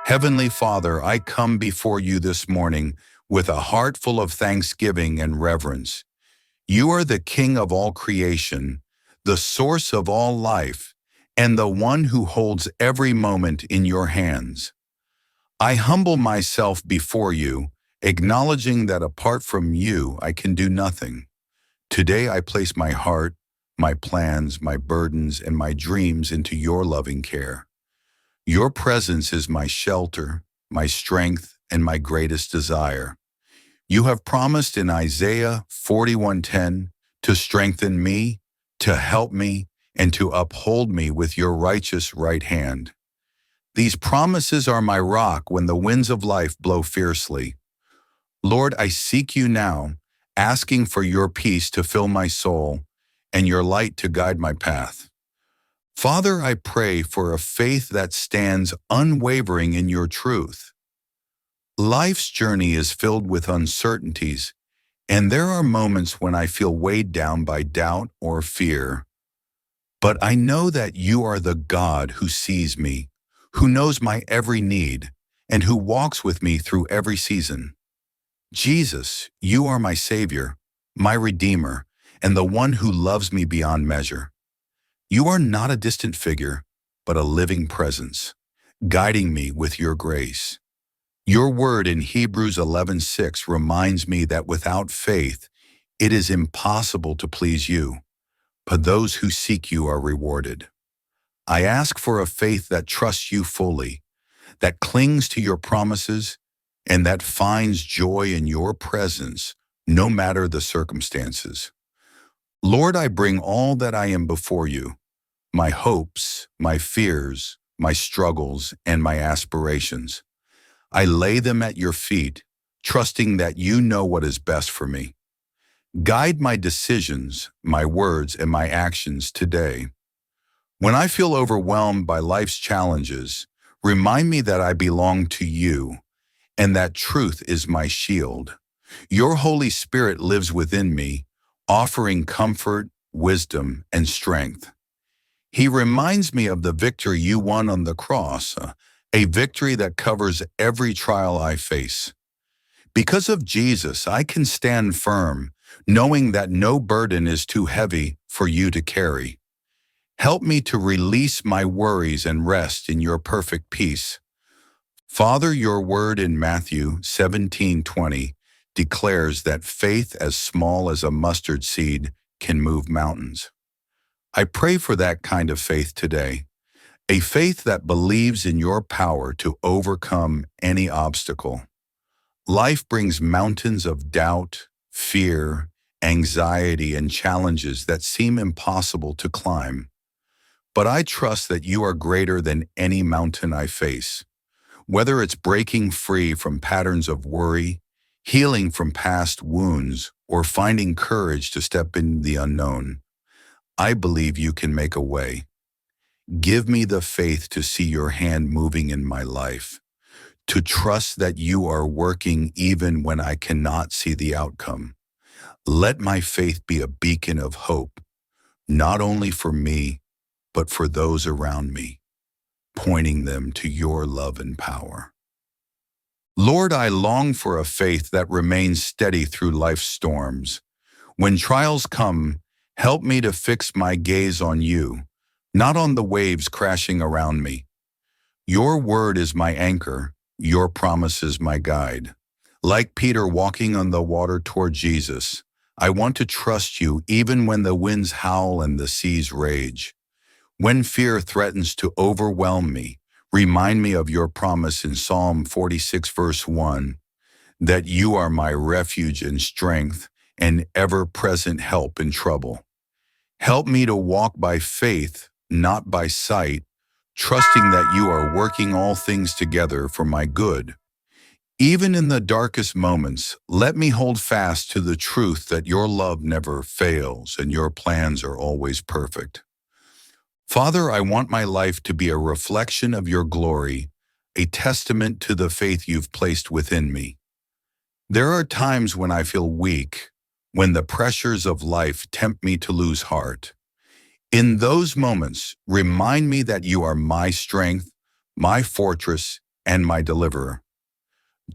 Heavenly Father, I come before you this morning with a heart full of thanksgiving and reverence. You are the King of all creation, the source of all life, and the one who holds every moment in your hands. I humble myself before you, acknowledging that apart from you, I can do nothing. Today I place my heart, my plans, my burdens, and my dreams into your loving care. Your presence is my shelter, my strength, and my greatest desire. You have promised in Isaiah 41:10 to strengthen me, to help me, and to uphold me with your righteous right hand. These promises are my rock when the winds of life blow fiercely. Lord, I seek you now, asking for your peace to fill my soul and your light to guide my path. Father, I pray for a faith that stands unwavering in your truth. Life's journey is filled with uncertainties, and there are moments when I feel weighed down by doubt or fear. But I know that you are the God who sees me, who knows my every need, and who walks with me through every season. Jesus, you are my Savior, my Redeemer, and the one who loves me beyond measure. You are not a distant figure, but a living presence, guiding me with your grace. Your word in Hebrews 11:6 reminds me that without faith, it is impossible to please you, but those who seek you are rewarded. I ask for a faith that trusts you fully, that clings to your promises, and that finds joy in your presence, no matter the circumstances. Lord, I bring all that I am before you, my hopes, my fears, my struggles, and my aspirations. I lay them at your feet, trusting that you know what is best for me. Guide my decisions, my words, and my actions today. When I feel overwhelmed by life's challenges, remind me that I belong to you and that truth is my shield. Your Holy Spirit lives within me, offering comfort, wisdom, and strength. He reminds me of the victory you won on the cross, a victory that covers every trial I face. Because of Jesus, I can stand firm, knowing that no burden is too heavy for you to carry. Help me to release my worries and rest in your perfect peace. Father, your word in Matthew 17:20 declares that faith as small as a mustard seed can move mountains. I pray for that kind of faith today, a faith that believes in your power to overcome any obstacle. Life brings mountains of doubt, fear, anxiety, and challenges that seem impossible to climb. But I trust that you are greater than any mountain I face. Whether it's breaking free from patterns of worry, healing from past wounds, or finding courage to step in the unknown, I believe you can make a way. Give me the faith to see your hand moving in my life, to trust that you are working even when I cannot see the outcome. Let my faith be a beacon of hope, not only for me, but for those around me, pointing them to your love and power. Lord, I long for a faith that remains steady through life's storms. When trials come, help me to fix my gaze on you, not on the waves crashing around me. Your word is my anchor, your promise is my guide. Like Peter walking on the water toward Jesus, I want to trust you even when the winds howl and the seas rage. When fear threatens to overwhelm me, remind me of your promise in Psalm 46 verse 1, that you are my refuge and strength and ever-present help in trouble. Help me to walk by faith, not by sight, trusting that you are working all things together for my good. Even in the darkest moments, let me hold fast to the truth that your love never fails and your plans are always perfect. Father, I want my life to be a reflection of your glory, a testament to the faith you've placed within me. There are times when I feel weak, when the pressures of life tempt me to lose heart. In those moments, remind me that you are my strength, my fortress, and my deliverer.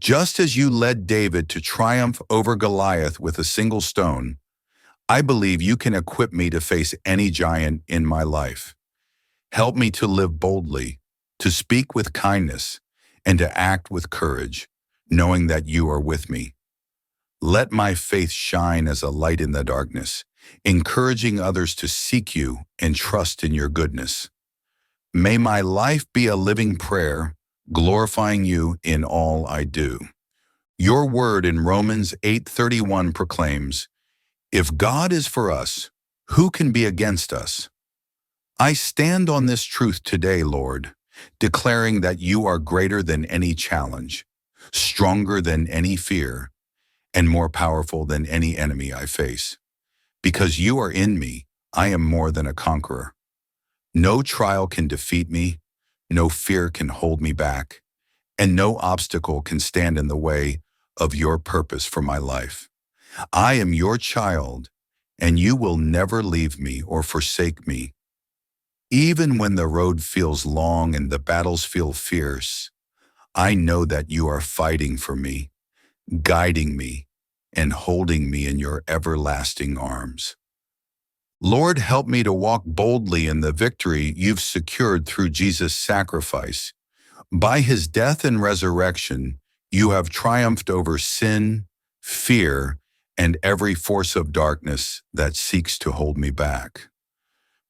Just as you led David to triumph over Goliath with a single stone, I believe you can equip me to face any giant in my life. Help me to live boldly, to speak with kindness, and to act with courage, knowing that you are with me. Let my faith shine as a light in the darkness, encouraging others to seek you and trust in your goodness. May my life be a living prayer, glorifying you in all I do. Your word in Romans 8:31 proclaims, "If God is for us, who can be against us?" I stand on this truth today, Lord, declaring that you are greater than any challenge, stronger than any fear, and more powerful than any enemy I face. Because you are in me, I am more than a conqueror. No trial can defeat me, no fear can hold me back, and no obstacle can stand in the way of your purpose for my life. I am your child, and you will never leave me or forsake me. Even when the road feels long and the battles feel fierce, I know that you are fighting for me, guiding me, and holding me in your everlasting arms. Lord, help me to walk boldly in the victory you've secured through Jesus' sacrifice. By his death and resurrection, you have triumphed over sin, fear, and every force of darkness that seeks to hold me back.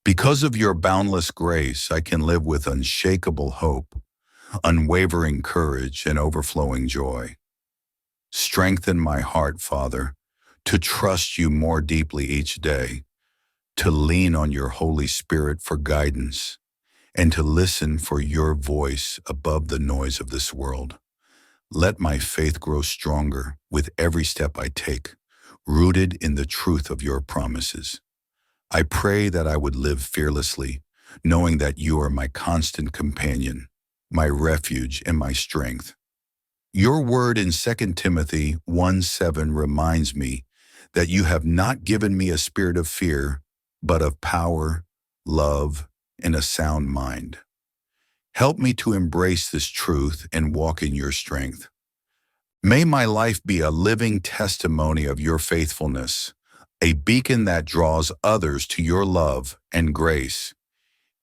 Because of your boundless grace, I can live with unshakable hope, unwavering courage, and overflowing joy. Strengthen my heart, Father, to trust you more deeply each day, to lean on your Holy Spirit for guidance, and to listen for your voice above the noise of this world. Let my faith grow stronger with every step I take, rooted in the truth of your promises. I pray that I would live fearlessly, knowing that you are my constant companion, my refuge, and my strength. Your word in 2 Timothy 1:7 reminds me that you have not given me a spirit of fear, but of power, love, and a sound mind. Help me to embrace this truth and walk in your strength. May my life be a living testimony of your faithfulness, a beacon that draws others to your love and grace.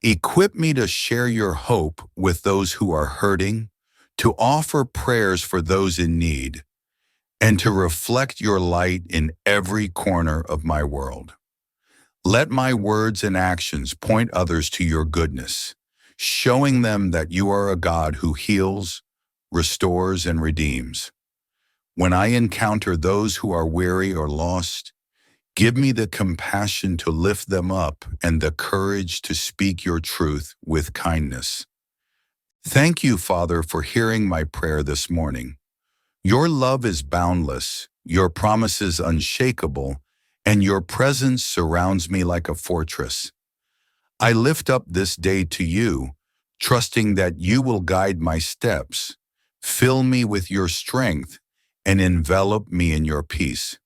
Equip me to share your hope with those who are hurting, to offer prayers for those in need, and to reflect your light in every corner of my world. Let my words and actions point others to your goodness, showing them that you are a God who heals, restores, and redeems. When I encounter those who are weary or lost, give me the compassion to lift them up and the courage to speak your truth with kindness. Thank you, Father, for hearing my prayer this morning. Your love is boundless, your promises unshakable, and your presence surrounds me like a fortress. I lift up this day to you, trusting that you will guide my steps, fill me with your strength, and envelop me in your peace.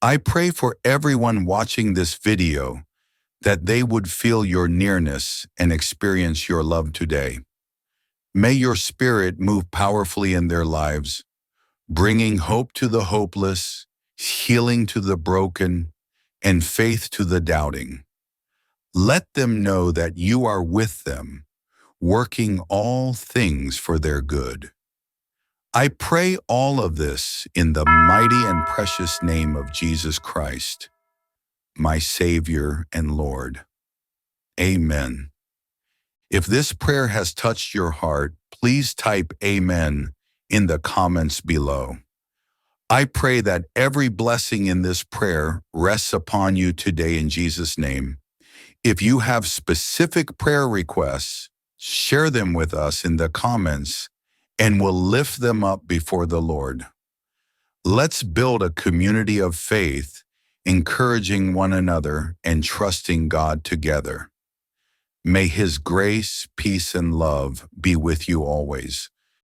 I pray for everyone watching this video that they would feel your nearness and experience your love today. May your spirit move powerfully in their lives, bringing hope to the hopeless, healing to the broken, and faith to the doubting. Let them know that you are with them, working all things for their good. I pray all of this in the mighty and precious name of Jesus Christ, my Savior and Lord. Amen. If this prayer has touched your heart, please type Amen in the comments below. I pray that every blessing in this prayer rests upon you today in Jesus' name. If you have specific prayer requests, share them with us in the comments and we'll lift them up before the Lord. Let's build a community of faith, encouraging one another and trusting God together. May His grace, peace, and love be with you always.